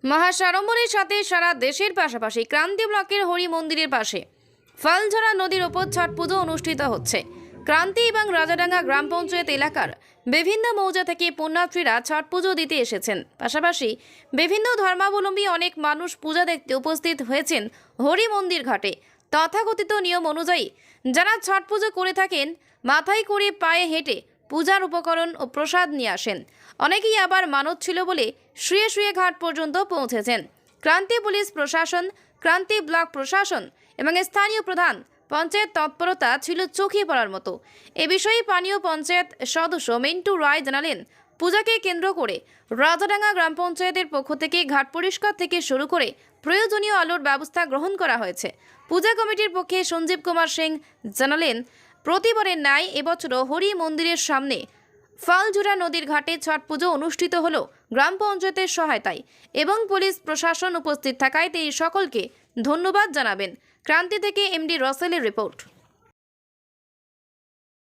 মহাসাড়ম্বরের সাথে সারা দেশের পাশাপাশি ক্রান্তি ব্লকের হরি মন্দিরের পাশে ফালঝরা নদীর ওপর ছট পুজো অনুষ্ঠিত হচ্ছে। ক্রান্তি এবং রাজাডাঙ্গা গ্রাম পঞ্চায়েত এলাকার বিভিন্ন মৌজা থেকে পুণ্যার্থীরা ছট পুজো দিতে এসেছেন। পাশাপাশি বিভিন্ন ধর্মাবলম্বী অনেক মানুষ পূজা দেখতে উপস্থিত হয়েছেন হরি মন্দির ঘাটে। তথাকথিত নিয়ম অনুযায়ী যারা ছট পুজো করে থাকেন মাথায় করে পায়ে হেঁটে পূজার উপকরণ ও প্রসাদ নিয়ে আসেন। অনেকেই আবার মানত ছিল বলে শুয়ে শুয়ে ঘাট পর্যন্ত পৌঁছেছেন। ক্রান্তি পুলিশ প্রশাসন, ক্রান্তি ব্লক প্রশাসন এবং স্থানীয় প্রধান পঞ্চায়েত তৎপরতা ছিল চোখে পড়ার মতো। এ বিষয়ে স্থানীয় পঞ্চায়েত সদস্য মিন্টু রায় জানালেন, পূজাকে কেন্দ্র করে রাজাডাঙ্গা গ্রাম পঞ্চায়েতের পক্ষ থেকে ঘাট পরিষ্কার থেকে শুরু করে প্রয়োজনীয় আলোর ব্যবস্থা গ্রহণ করা হয়েছে। পূজা কমিটির পক্ষে সঞ্জীব কুমার সিং জানালেন, প্রতিবারের ন্যায় এবছরও হরি মন্দিরের সামনে ফালঝরা নদীর ঘাটে ছট পুজো অনুষ্ঠিত হলো গ্রাম পঞ্চায়েতের সহায়তায় এবং পুলিশ প্রশাসন উপস্থিত থাকায় তিনি সকলকে ধন্যবাদ জানাবেন। ক্রান্তি থেকে এমডি রসেলের রিপোর্ট।